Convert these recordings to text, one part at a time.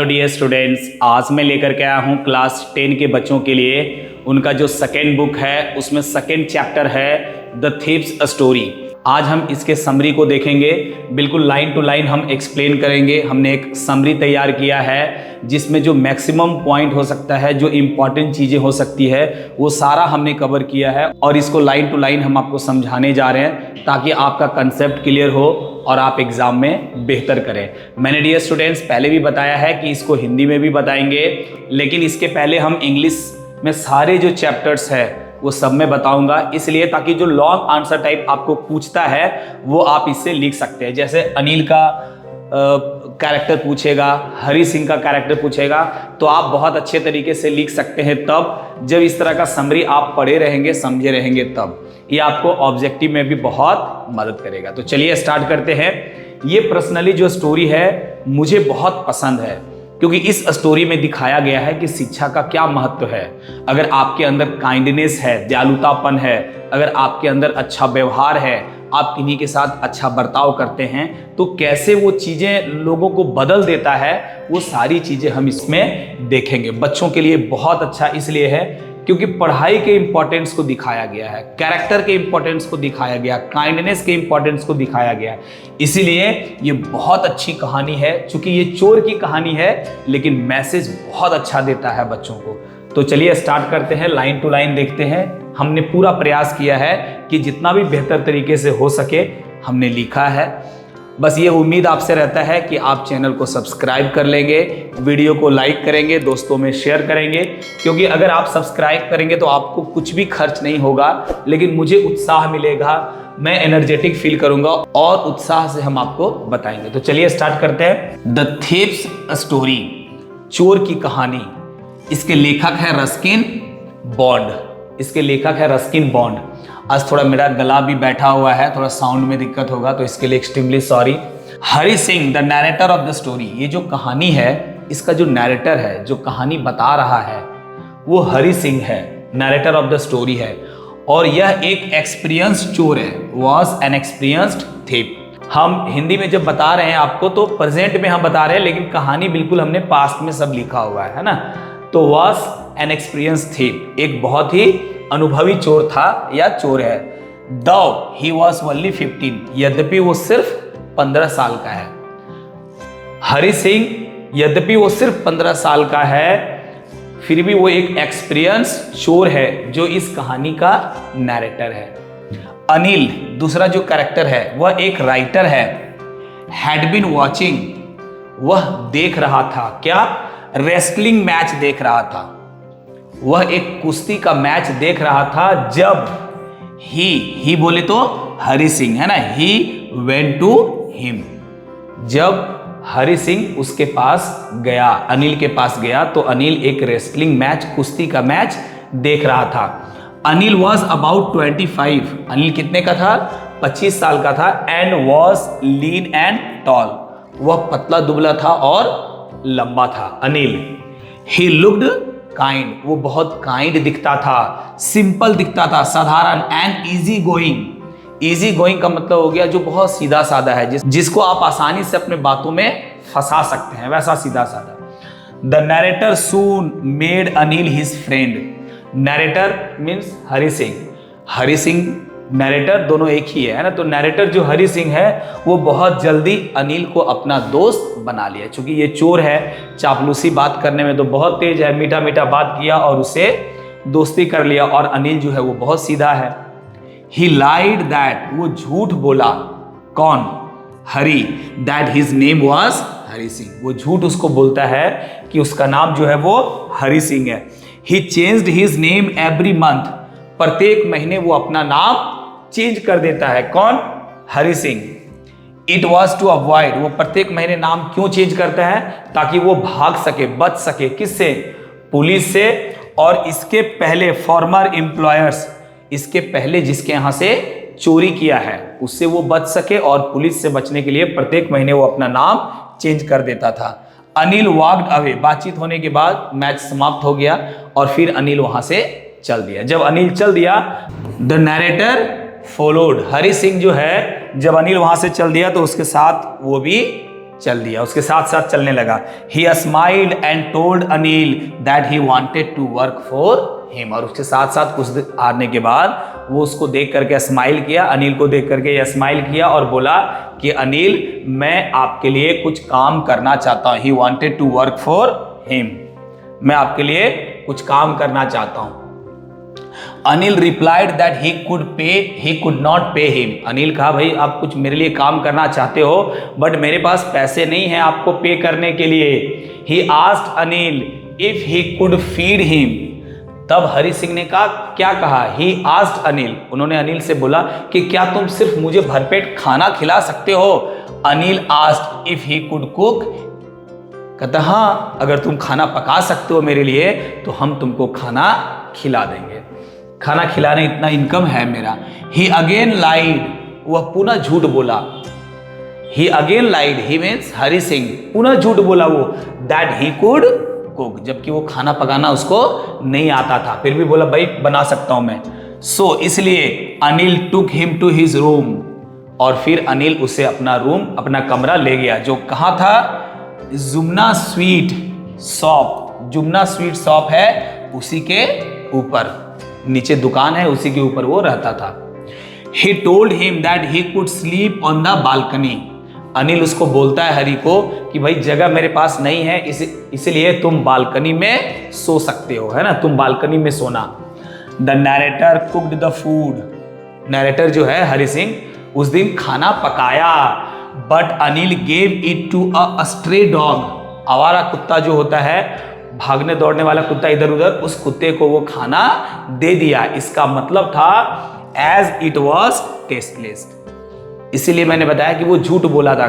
Hello dear students, आज मैं लेकर के आया हूँ क्लास 10 के बच्चों के लिए उनका जो सेकेंड बुक है उसमें सेकेंड चैप्टर है द थीव्स स्टोरी। आज हम इसके समरी को देखेंगे, बिल्कुल लाइन टू लाइन हम एक्सप्लेन करेंगे। हमने एक समरी तैयार किया है जिसमें जो मैक्सिमम पॉइंट हो सकता है, जो इम्पॉर्टेंट चीज़ें हो सकती है, वो सारा हमने कवर किया है और इसको लाइन टू लाइन हम आपको समझाने जा रहे हैं ताकि आपका कंसेप्ट क्लियर हो और आप एग्जाम में बेहतर करें। मैंने डियर स्टूडेंट्स पहले भी बताया है कि इसको हिंदी में भी बताएंगे, लेकिन इसके पहले हम इंग्लिश में सारे जो चैप्टर्स है वो सब में बताऊंगा, इसलिए ताकि जो लॉन्ग आंसर टाइप आपको पूछता है वो आप इससे लिख सकते हैं। जैसे अनिल का कैरेक्टर पूछेगा, हरी सिंह का कैरेक्टर पूछेगा, तो आप बहुत अच्छे तरीके से लिख सकते हैं तब जब इस तरह का समरी आप पढ़े रहेंगे, समझे रहेंगे, तब ये आपको ऑब्जेक्टिव में भी बहुत मदद करेगा। तो चलिए स्टार्ट करते हैं। ये पर्सनली जो स्टोरी है मुझे बहुत पसंद है क्योंकि इस स्टोरी में दिखाया गया है कि शिक्षा का क्या महत्व है। अगर आपके अंदर काइंडनेस है, दयालुतापन है, अगर आपके अंदर अच्छा व्यवहार है, आप किन्हीं के साथ अच्छा बर्ताव करते हैं, तो कैसे वो चीज़ें लोगों को बदल देता है, वो सारी चीज़ें हम इसमें देखेंगे। बच्चों के लिए बहुत अच्छा इसलिए है क्योंकि पढ़ाई के इंपॉर्टेंस को दिखाया गया है, कैरेक्टर के इंपॉर्टेंस को दिखाया गया, काइंडनेस के इंपॉर्टेंस को दिखाया गया, इसीलिए ये बहुत अच्छी कहानी है। क्योंकि ये चोर की कहानी है लेकिन मैसेज बहुत अच्छा देता है बच्चों को। तो चलिए स्टार्ट करते हैं, लाइन टू लाइन देखते हैं। हमने पूरा प्रयास किया है कि जितना भी बेहतर तरीके से हो सके हमने लिखा है। बस ये उम्मीद आपसे रहता है कि आप चैनल को सब्सक्राइब कर लेंगे, वीडियो को लाइक करेंगे, दोस्तों में शेयर करेंगे, क्योंकि अगर आप सब्सक्राइब करेंगे तो आपको कुछ भी खर्च नहीं होगा, लेकिन मुझे उत्साह मिलेगा, मैं एनर्जेटिक फील करूंगा और उत्साह से हम आपको बताएंगे। तो चलिए स्टार्ट करते हैं। द थीव्स स्टोरी, चोर की कहानी। इसके लेखक है रस्किन बॉन्ड। इसके लेखक है रस्किन बॉन्ड। आज थोड़ा मेरा गला भी बैठा हुआ है, थोड़ा साउंड में दिक्कत होगा तो इसके लिए extremely sorry. Hari Singh the narrator of the story. ये जो कहानी है, इसका जो नैरेटर है, जो कहानी बता रहा है, वो हरी सिंह है, नैरेटर ऑफ द स्टोरी है। और यह एक एक्सपीरियंस्ड चोर है, वॉज एन एक्सपीरियंस्ड थीफ। हम हिंदी में जब बता रहे हैं आपको तो प्रेजेंट में हम बता रहे हैं, लेकिन कहानी बिल्कुल हमने पास्ट में सब लिखा हुआ है ना। तो वॉज एन एक्सपीरियंस्ड थीफ, एक बहुत ही अनुभवी चोर था या चोर है। दो ही वॉज ओनली 15, यद्यपि वो सिर्फ 15 साल का है। हरी सिंह यद्यपि वो सिर्फ 15 साल का है, फिर भी वो एक एक्सपीरियंस चोर है जो इस कहानी का नैरेटर है। अनिल दूसरा जो कैरेक्टर है वह एक राइटर है। हैड बीन वॉचिंग, वह देख रहा था, क्या? रेसलिंग मैच देख रहा था। वह एक कुश्ती का मैच देख रहा था जब ही बोले तो हरी सिंह है ना, ही वेंट टू हिम। जब हरी सिंह उसके पास गया, अनिल के पास गया, तो अनिल एक रेसलिंग मैच, कुश्ती का मैच देख रहा था। अनिल वॉज अबाउट 25, अनिल कितने का था? 25 साल का था। And was lean and tall, वह पतला दुबला था और लंबा था अनिल। ही लुक्ड काइंड, वो बहुत काइंड दिखता था, सिंपल दिखता था, साधारण। And easy going, easy going का मतलब हो गया जो बहुत सीधा साधा है, जिसको आप आसानी से अपने बातों में फंसा सकते हैं, वैसा सीधा साधा। The narrator soon made Anil his friend. Narrator means Hari Singh, Hari Singh narrator दोनों एक ही है ना। तो नैरेटर जो हरी सिंह है वो बहुत जल्दी अनिल को अपना दोस्त बना लिया, क्योंकि ये चोर है, चापलूसी बात करने में तो बहुत तेज है, मीठा मीठा बात किया और उसे दोस्ती कर लिया। और अनिल जो है वो बहुत सीधा है। ही लाइड दैट, वो झूठ बोला। कौन? हरी। That his name was Hari Singh, वो झूठ उसको बोलता है कि उसका नाम जो है वो हरी सिंह है। He changed his name every month, प्रत्येक महीने वो अपना नाम चेंज कर देता है। कौन? Hari Singh. It was to avoid, वो प्रत्येक महीने नाम क्यों चेंज करता है? ताकि वो भाग सके, बच सके। किससे? पुलिस से। और इसके पहले फॉर्मर एम्प्लॉयर्स, इसके पहले जिसके यहां से चोरी किया है उससे वो बच सके, और पुलिस से बचने के लिए प्रत्येक महीने वो अपना नाम चेंज कर देता था। अनिल वॉक्ड अवे, बातचीत होने के बाद मैच समाप्त हो गया और फिर अनिल वहां से चल दिया। जब अनिल चल दिया, the narrator followed, Hari Singh जो है जब अनिल वहां से चल दिया तो उसके साथ वो भी चल दिया, उसके साथ साथ चलने लगा। He smiled and told Anil that he wanted to work for him. और उसके साथ साथ कुछ दिन आने के बाद वो उसको देख करके स्माइल किया, अनिल को देख करके स्माइल किया और बोला कि अनिल मैं आपके लिए कुछ काम करना चाहता हूँ। He wanted to work for him, मैं आपके लिए कुछ काम करना चाहता हूँ। Anil replied that he could not pay him. Anil कहा भाई आप कुछ मेरे लिए काम करना चाहते हो बट मेरे पास पैसे नहीं है आपको पे करने के लिए। He asked Anil if he could feed him. तब हरि सिंह ने कहा क्या कहा? ही आस्क्ड अनिल, उन्होंने अनिल से बोला कि क्या तुम सिर्फ मुझे भरपेट खाना खिला सकते हो? Anil asked if he could cook. कहता हाँ अगर तुम खाना पका सकते हो मेरे लिए तो हम तुमको खाना खिला देंगे, खाना खिलाने इतना इनकम है मेरा। ही अगेन लाइड, वह पुनः झूठ बोला। ही अगेन लाइड, ही मीन्स हरि सिंह पुनः झूठ बोला वो, दैट ही कुड कुक, जबकि वो खाना पकाना उसको नहीं आता था, फिर भी बोला भाई बना सकता हूं मैं। सो इसलिए Anil took him to his room, और फिर अनिल उसे अपना रूम, अपना कमरा ले गया, जो कहाँ था? Yumna sweet shop, Yumna sweet shop है उसी के ऊपर, नीचे दुकान है उसी के ऊपर वो रहता था। He told him that he could sleep on the balcony. Anil उसको बोलता है हरि को कि भाई जगह मेरे पास नहीं है, इसलिए तुम बालकनी में सो सकते हो, है ना, तुम बालकनी में सोना। The narrator cooked the food, narrator जो है हरि सिंह उस दिन खाना पकाया, but Anil gave it to a stray dog, आवारा कुत्ता जो होता है, भागने दौड़ने वाला कुत्ता इधर उधर, उस कुत्ते को वो खाना दे दिया। इसका मतलब था एज इट वॉज टेस्टलेस। इसीलिए मैंने बताया कि वो झूठ बोला था,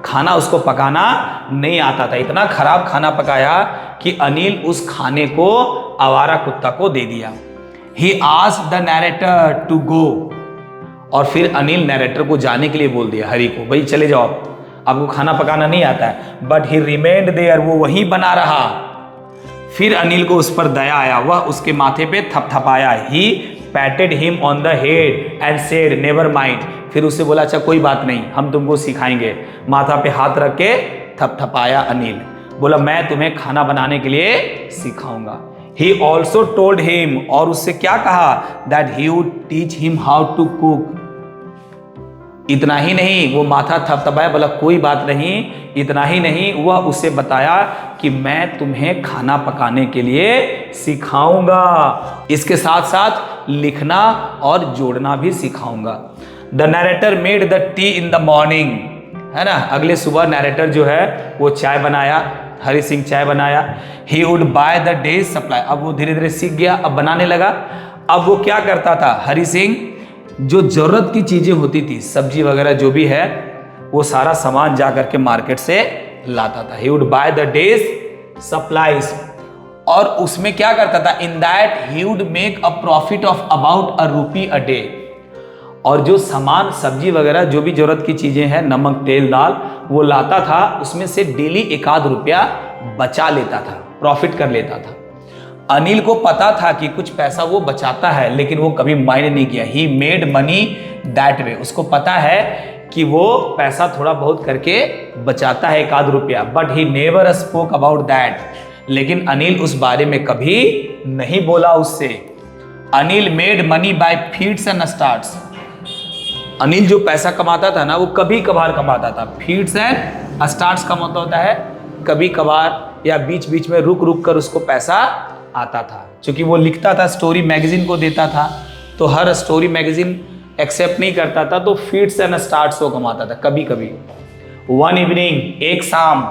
खाना उसको पकाना नहीं आता था, इतना खराब खाना पकाया कि अनिल उस खाने को आवारा कुत्ता को दे दिया। He asked the narrator to go, और फिर अनिल नैरेटर को जाने के लिए बोल दिया हरि को, भाई चले जाओ आपको खाना पकाना नहीं आता है। बट ही रिमेन्ड देयर, वो वहीं बना रहा। फिर अनिल को उस पर दया आया, वह उसके माथे पे थपथपाया। He patted him on the head and said never mind, फिर उससे बोला अच्छा कोई बात नहीं हम तुमको सिखाएंगे, माथा पे हाथ रख के थपथपाया अनिल, बोला मैं तुम्हें खाना बनाने के लिए सिखाऊंगा। ही ऑल्सो टोल्ड हिम, और उससे क्या कहा? That he would teach him how to cook. इतना ही नहीं, वो माथा थपथपाया, बोला कोई बात नहीं, इतना ही नहीं, वह उसे बताया कि मैं तुम्हें खाना पकाने के लिए सिखाऊंगा, इसके साथ साथ लिखना और जोड़ना भी सिखाऊंगा। The narrator made the T in the morning, है ना, अगले सुबह नैरेटर जो है वो चाय बनाया, हरि सिंह चाय बनाया। He would by the days supply, अब वो धीरे धीरे सीख गया, अब बनाने लगा। अब वो क्या करता था हरि सिंह, जो जरूरत की चीजें होती थी, सब्जी वगैरह जो भी है, वो सारा सामान जा करके मार्केट से लाता था। He would by the days supplies, और उसमें क्या करता था? In that he would make a profit of about ₹1 a day, और जो सामान सब्जी वगैरह जो भी जरूरत की चीजें हैं, नमक तेल दाल, वो लाता था, उसमें से डेली ₹1 बचा लेता था, प्रॉफिट कर लेता था। अनिल को पता था कि कुछ पैसा वो बचाता है, लेकिन वो कभी माइंड नहीं किया। He made money that way, उसको पता है कि वो पैसा थोड़ा बहुत करके बचाता है ₹1, but he never spoke about that, लेकिन अनिल उस बारे में कभी नहीं बोला उससे। Anil made money by feeds and starts, Anil जो पैसा कमाता था ना वो कभी कभार कमाता था। फीड्स एंड स्टार्ट्स का मतलब होता है कभी कभार या बीच बीच में रुक रुक कर उसको पैसा आता था, क्योंकि वो लिखता था, स्टोरी मैगजीन को देता था, तो हर स्टोरी मैगजीन एक्सेप्ट नहीं करता था, तो फीड्स एंड स्टार्ट्स वो कमाता था कभी कभी। वन इवनिंग, एक शाम,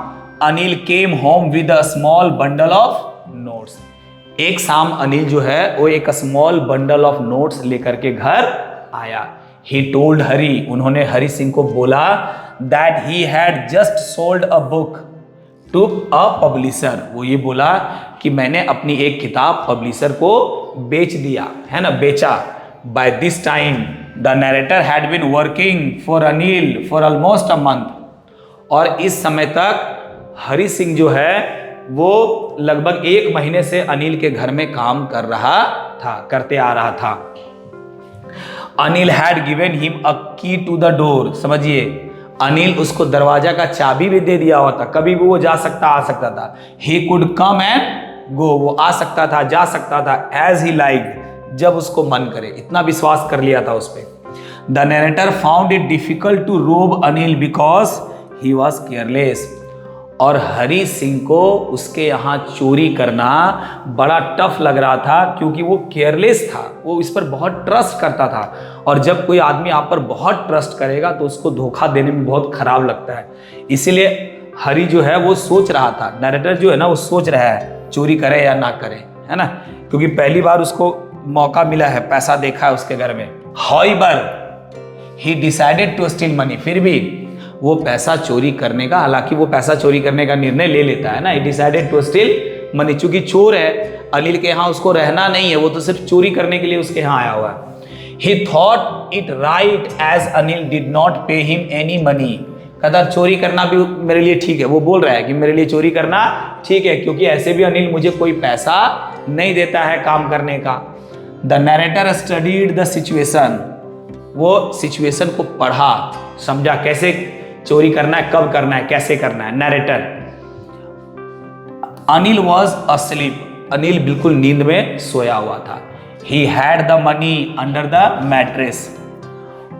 Anil came home with a small bundle of notes, एक शाम अनिल जो है वो एक स्मॉल बंडल ऑफ नोट्स लेकर के घर आया। ही टोल्ड हरि, उन्होंने हरि सिंह को बोला that he had just sold a book to a publisher, वो ये बोला कि मैंने अपनी एक किताब पब्लिशर को बेच दिया, है ना, बेचा। By this time the narrator had been working for Anil for almost a month, और इस समय तक हरि सिंह जो है वो लगभग 1 महीने से अनिल के घर में काम कर रहा था, करते आ रहा था। Anil had given him a की टू द डोर, समझिए, अनिल उसको दरवाजा का चाबी भी दे दिया हुआ था, कभी भी वो जा सकता आ सकता था। He could come and go, वो आ सकता था जा सकता था एज ही लाइक, जब उसको मन करे। इतना विश्वास कर लिया था उस पर। The narrator found it difficult to rob Anil because he was careless. और हरि सिंह को उसके यहाँ चोरी करना बड़ा टफ लग रहा था क्योंकि वो केयरलेस था, वो इस पर बहुत ट्रस्ट करता था। और जब कोई आदमी आप पर बहुत ट्रस्ट करेगा तो उसको धोखा देने में बहुत खराब लगता है। इसीलिए हरि जो है वो सोच रहा था, नरेटर जो है ना वो सोच रहा है चोरी करे या ना करे, है ना, क्योंकि पहली बार उसको मौका मिला है, पैसा देखा है उसके घर में। However he decided to steal money, फिर भी वो पैसा चोरी करने का, हालांकि वो पैसा चोरी करने का निर्णय ले लेता है ना। He decided to steal money, चूंकि चोर है, अनिल के यहाँ उसको रहना नहीं है, वो तो सिर्फ चोरी करने के लिए उसके यहाँ आया हुआ है। He thought it right as Anil did not pay him any money, कहता चोरी करना भी मेरे लिए ठीक है। वो बोल रहा है कि मेरे लिए चोरी करना ठीक है क्योंकि ऐसे भी अनिल मुझे कोई पैसा नहीं देता है काम करने का। The narrator studied the situation, वो सिचुएशन को पढ़ा समझा, कैसे चोरी करना है, कब करना है, कैसे करना है। Narrator, Anil was asleep, Anil बिल्कुल नींद में सोया हुआ था। He had the money under the mattress,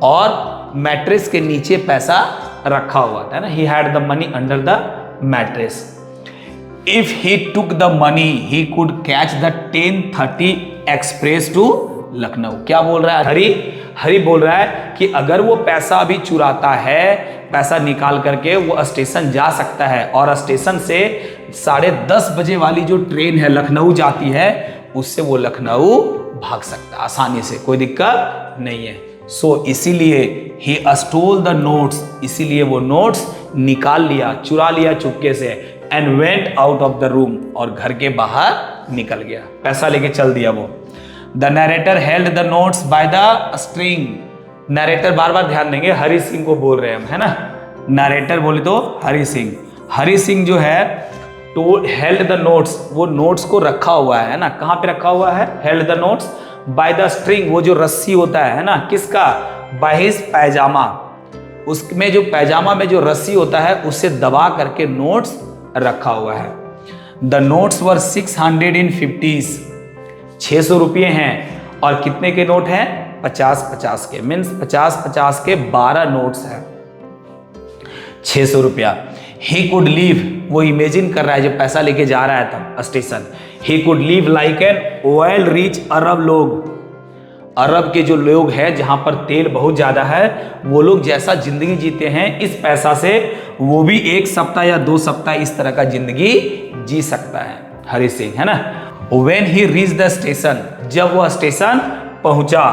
और मैट्रेस के नीचे पैसा रखा हुआ था ना। He had the money under the mattress. If he took the money he could catch the 10:30 express to Lucknow. क्या बोल रहा है हरि बोल रहा है कि अगर वो पैसा अभी चुराता है, पैसा निकाल करके वो स्टेशन जा सकता है, और स्टेशन से 10:30 बजे वाली जो ट्रेन है लखनऊ जाती है, उससे वो लखनऊ भाग सकता है आसानी से, कोई दिक्कत नहीं है। सो इसीलिए ही स्टोल द नोट्स, इसीलिए वो नोट्स निकाल लिया, चुरा लिया चुपके से, and went out of the room, और घर के बाहर निकल गया, पैसा लेके चल दिया वो। The narrator held the notes by the string, narrator बार बार ध्यान देंगे, हरि सिंह को बोल रहे हैं हम, है ना। नरेटर बोले तो हरि सिंह जो है तो हेल्ड द नोट्स, वो नोट्स को रखा हुआ है ना। कहाँ पे रखा हुआ है? Held the notes by the string, वो जो रस्सी होता है ना, किसका? बाय हिज पैजामा, उसमें जो पैजामा में जो रस्सी होता है उससे दबा करके नोट्स रखा हुआ है। द नोट्स वर 650, 600 रुपये हैं, और कितने के नोट हैं? 50-50 के, मीन्स 50-50 के 12 नोट्स हैं, 600 रुपया। ही कुड लीव, वो इमेजिन कर रहा है जब पैसा लेके जा रहा है तब station, he could live like an oil rich Arab लोग, अरब के जो लोग हैं जहां पर तेल बहुत ज्यादा है, वो लोग जैसा जिंदगी जीते हैं इस पैसा से, वो भी 1 सप्ताह या 2 सप्ताह इस तरह का जिंदगी जी सकता है हरि सिंह, है ना। When he reached the station, जब वह स्टेशन पहुंचा,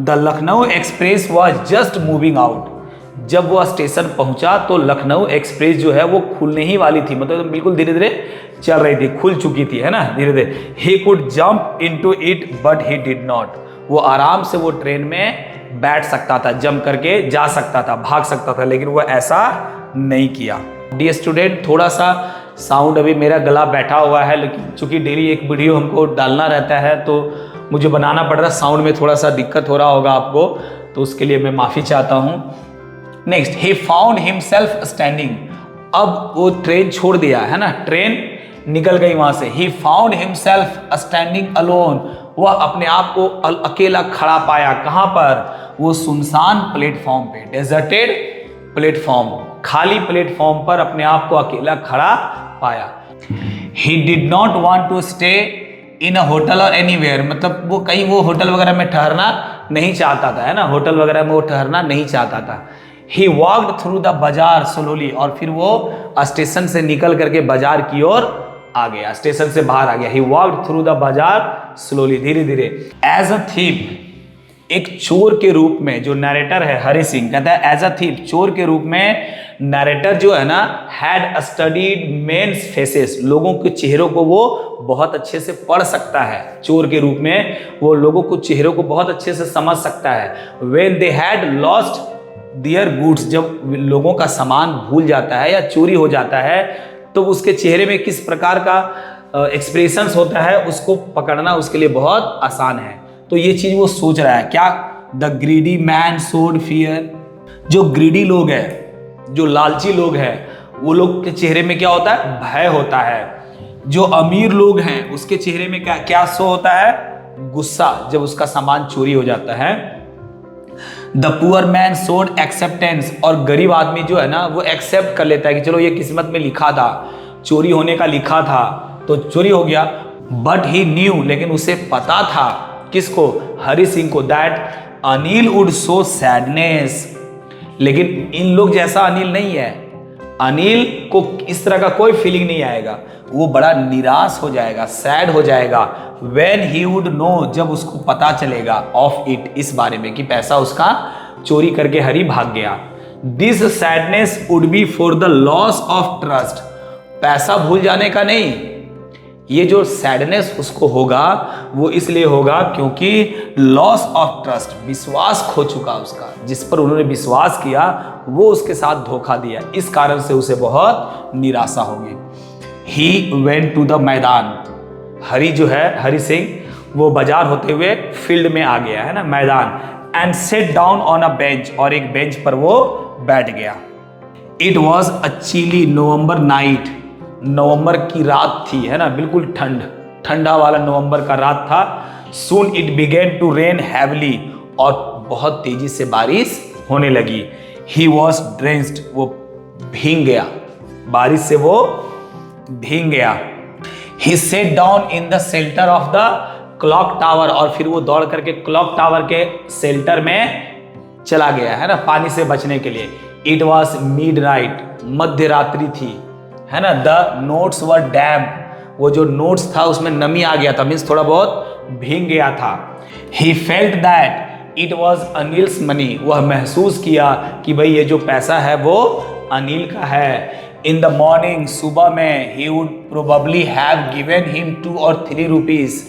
the Lucknow express was just moving out, जब वह स्टेशन पहुंचा तो लखनऊ एक्सप्रेस जो है वो खुलने ही वाली थी, मतलब बिल्कुल धीरे धीरे चल रही थी, खुल चुकी थी, है ना, धीरे धीरे। He could jump into it but he did not, वो आराम से वो ट्रेन में बैठ सकता था, जंप करके जा सकता था, भाग सकता था, लेकिन वह ऐसा नहीं किया। डियर स्टूडेंट, थोड़ा सा साउंड अभी मेरा गला बैठा हुआ है, लेकिन चूंकि डेली एक वीडियो हमको डालना रहता है तो मुझे बनाना पड़ रहा है, साउंड में थोड़ा सा दिक्कत हो रहा होगा आपको, तो उसके लिए मैं माफ़ी चाहता हूँ। Next, he found himself standing, अब वो ट्रेन छोड़ दिया है ना, ट्रेन निकल गई वहाँ से। He found himself standing alone, वह अपने आप को अकेला खड़ा पाया, कहाँ पर? वो सुनसान प्लेटफॉर्म पे, डेजर्टेड प्लेटफॉर्म, खाली प्लेटफॉर्म पर अपने आप को अकेला खड़ा पाया। He did not want to stay in a hotel और एनीवेयर, मतलब वो कहीं वो होटल वगैरह में ठहरना नहीं चाहता था, है ना, होटल वगैरह में वो ठहरना नहीं चाहता था। ही वॉक्ड थ्रू द बाजार स्लोली, और फिर वो स्टेशन से निकल करके बाजार की ओर आ गया, स्टेशन से बाहर आ गया। ही वॉक्ड थ्रू द बाजार स्लोली, धीरे धीरे। एज अ थीफ, एक चोर के रूप में, जो नरेटर है हरि सिंह कहता है एज अ थीफ, चोर के रूप में नरेटर जो है ना, हैड स्टडीड मेन्स फेसेस, लोगों के चेहरों को वो बहुत अच्छे से पढ़ सकता है, चोर के रूप में वो लोगों को चेहरों को बहुत अच्छे से समझ सकता है। When they had lost their goods, जब लोगों का सामान भूल जाता है या चोरी हो जाता है तो उसके चेहरे में किस प्रकार का एक्सप्रेशंस होता है, उसको पकड़ना उसके लिए बहुत आसान है। तो ये चीज वो सोच रहा है क्या? The greedy man showed fear, जो ग्रीडी लोग हैं, जो लालची लोग हैं वो लोग के चेहरे में क्या होता है? भय होता है। जो अमीर लोग हैं उसके चेहरे में क्या क्या शो होता है? गुस्सा, जब उसका सामान चोरी हो जाता है। The poor man showed acceptance, और गरीब आदमी जो है ना वो एक्सेप्ट कर लेता है कि चलो ये किस्मत में लिखा था, चोरी होने का लिखा था तो चोरी हो गया। बट ही न्यू, लेकिन उसे पता था, किसको? हरि सिंह को, that Anil would show sadness, लेकिन इन लोग जैसा अनिल नहीं है। अनिल को इस तरह का कोई फीलिंग नहीं आएगा, वो बड़ा निराश हो जाएगा, सैड हो जाएगा। When he would know, जब उसको पता चलेगा, ऑफ इट, इस बारे में कि पैसा उसका चोरी करके हरी भाग गया। This sadness would be for the loss of trust, पैसा भूल जाने का नहीं, ये जो सैडनेस उसको होगा वो इसलिए होगा क्योंकि लॉस ऑफ ट्रस्ट, विश्वास खो चुका उसका, जिस पर उन्होंने विश्वास किया वो उसके साथ धोखा दिया, इस कारण से उसे बहुत निराशा होगी। ही वेंट टू द मैदान, हरि जो है, हरि सिंह, वो बाजार होते हुए फील्ड में आ गया है ना, मैदान। And sat down on a bench, और एक बेंच पर वो बैठ गया। It was a chilly November night, नवंबर की रात थी, है ना, बिल्कुल ठंडा वाला नवंबर का रात था। Soon it began to rain heavily, और बहुत तेजी से बारिश होने लगी। ही वॉज ड्रेंस्ड, वो भीग गया, बारिश से वो भीग गया। He sat down in the shelter of the clock tower, और फिर वो दौड़ करके क्लॉक टावर के शेल्टर में चला गया, है ना, पानी से बचने के लिए। इट वॉज मिडनाइट, मध्य रात्रि थी, है ना। द नोट्स वर डैम्प, वो जो नोट्स था उसमें नमी आ गया था, मीन्स थोड़ा बहुत भीग गया था। ही felt that it was Anil's money, वह महसूस किया कि भाई ये जो पैसा है वो अनिल का है। इन द मॉर्निंग, सुबह में, he would probably have given him 2 or 3 rupees,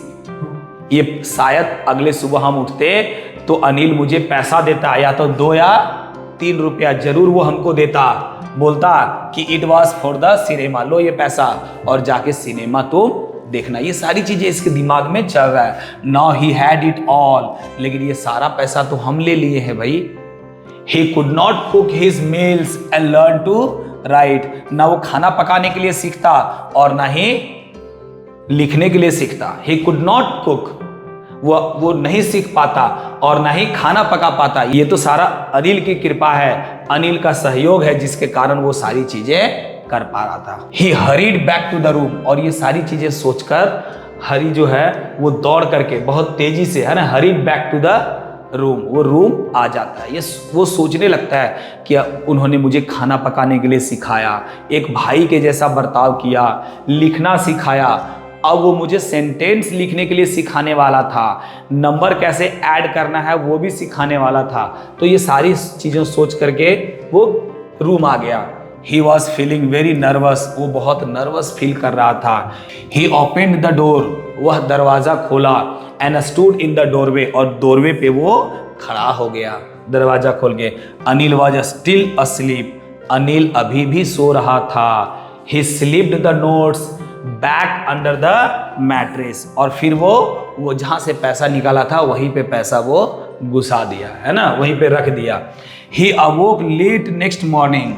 ये शायद अगले सुबह हम उठते तो अनिल मुझे पैसा देता, या तो 2 या 3 रुपया जरूर वो हमको देता, बोलता कि it was for the cinema, लो ये पैसा और जाके सिनेमा तो देखना। ये सारी चीजें इसके दिमाग में चल रहा है। Now he had it all, लेकिन ये सारा पैसा तो हम ले लिए हैं भाई। He could not cook his meals and learn to write, ना वो खाना पकाने के लिए सीखता और ना ही लिखने के लिए सीखता। ही कुड नॉट कुक, वो नहीं सीख पाता और ना ही खाना पका पाता। ये तो सारा अनिल की कृपा है, अनिल का सहयोग है, जिसके कारण वो सारी चीजें कर पा रहा था। He hurried back to the room, और ये सारी चीजें सोचकर हरी जो है वो दौड़ करके बहुत तेजी से, है ना, hurried back to the room, वो रूम आ जाता है। ये वो सोचने लगता है कि उन्होंने मुझे खाना पकाने के लिए सिखाया, एक भाई के जैसा बर्ताव किया, लिखना सिखाया, अब वो मुझे सेंटेंस लिखने के लिए सिखाने वाला था, नंबर कैसे ऐड करना है वो भी सिखाने वाला था। तो ये सारी चीज़ें सोच करके वो रूम आ गया। He was feeling very nervous, वो बहुत नर्वस फील कर रहा था। ही ओपनड द डोर, वह दरवाज़ा खोला। And stood in the doorway, और डोरवे पे वो खड़ा हो गया दरवाजा खोल के। Anil was still asleep, Anil अभी भी सो रहा था। ही slipped the notes back under the mattress, और फिर वो जहां से पैसा निकाला था वहीं पे पैसा वो घुसा दिया, है ना, वहीं पे रख दिया। ही अवोक लेट नेक्स्ट मॉर्निंग,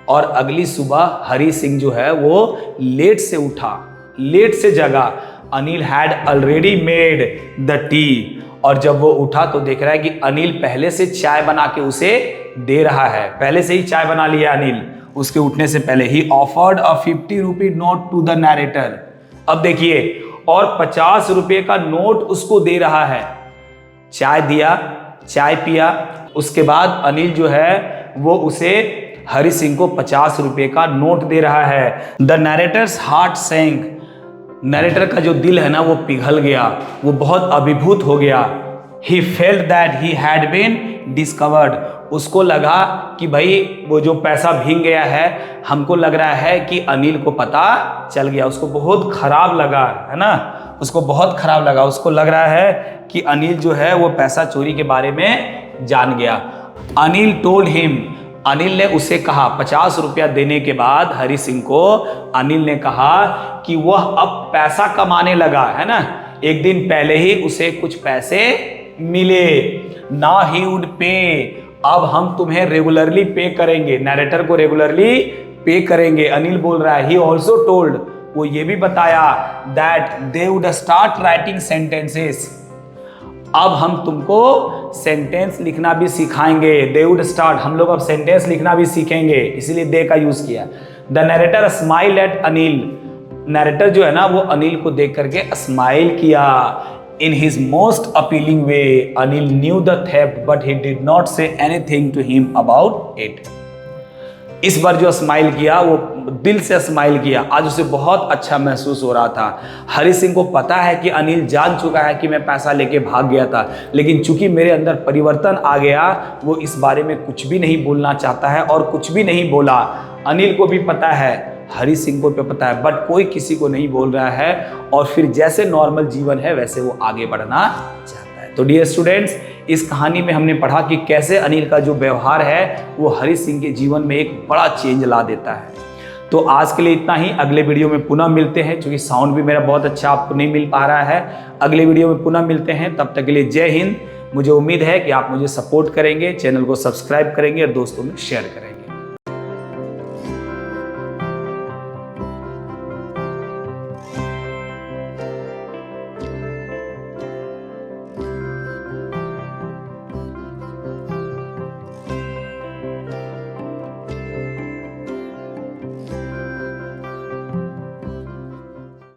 और अगली सुबह हरि सिंह जो है वो लेट से उठा, लेट से जगा। Anil had already made the T, और जब वो उठा तो देख रहा है कि अनिल पहले से चाय बना के उसे दे रहा है, पहले से ही चाय बना लिया अनिल उसके उठने से पहले। He offered a 50 rupee note to the narrator, अब देखिए, और 50 रुपये का नोट उसको दे रहा है। चाय दिया, चाय पिया, उसके बाद अनिल जो है वो उसे हरि सिंह को 50 रुपये का नोट दे रहा है। द नरेटर्स हार्ट सैंक, नरेटर का जो दिल है ना वो पिघल गया, वो बहुत अभिभूत हो गया। He felt that he had been discovered, उसको लगा कि भाई वो जो पैसा भीग गया है, हमको लग रहा है कि अनिल को पता चल गया। उसको बहुत खराब लगा, है ना, उसको बहुत खराब लगा। उसको लग रहा है कि अनिल जो है वो पैसा चोरी के बारे में जान गया। अनिल टोल्ड हिम, अनिल ने उसे कहा, 50 रुपया देने के बाद हरि सिंह को अनिल ने कहा कि वह अब पैसा कमाने लगा, है ना, एक दिन पहले ही उसे कुछ पैसे मिले। ना ही वुड पे, अब हम तुम्हें रेगुलरली पे करेंगे, नैरेटर को रेगुलरली पे करेंगे। अनिल बोल रहा है ही ऑल्सो टोल्ड, वो ये भी बताया that they would start writing sentences. अब हम तुमको सेंटेंस लिखना भी सिखाएंगे। दे वुड स्टार्ट, हम लोग अब सेंटेंस लिखना भी सीखेंगे, इसीलिए दे का यूज किया। The narrator smile at Anil, narrator जो है ना वो अनिल को देख करके स्माइल किया। In his most appealing way Anil knew the theft but he did not say anything to him about it. इस बार जो स्माइल किया वो दिल से स्माइल किया, आज उसे बहुत अच्छा महसूस हो रहा था। हरि सिंह को पता है कि अनिल जान चुका है कि मैं पैसा लेके भाग गया था, लेकिन चूंकि मेरे अंदर परिवर्तन आ गया, वो इस बारे में कुछ भी नहीं बोलना चाहता है और कुछ भी नहीं बोला। अनिल को भी पता है, हरि सिंह को भी पता है, बट कोई किसी को नहीं बोल रहा है और फिर जैसे नॉर्मल जीवन है वैसे वो आगे बढ़ना चाहता है। तो डियर स्टूडेंट्स, इस कहानी में हमने पढ़ा कि कैसे अनिल का जो व्यवहार है वो हरि सिंह के जीवन में एक बड़ा चेंज ला देता है। तो आज के लिए इतना ही, अगले वीडियो में पुनः मिलते हैं। क्योंकि साउंड भी मेरा बहुत अच्छा आपको नहीं मिल पा रहा है, अगले वीडियो में पुनः मिलते हैं। तब तक के लिए जय हिंद। मुझे उम्मीद है कि आप मुझे सपोर्ट करेंगे, चैनल को सब्सक्राइब करेंगे और दोस्तों में शेयर करेंगे।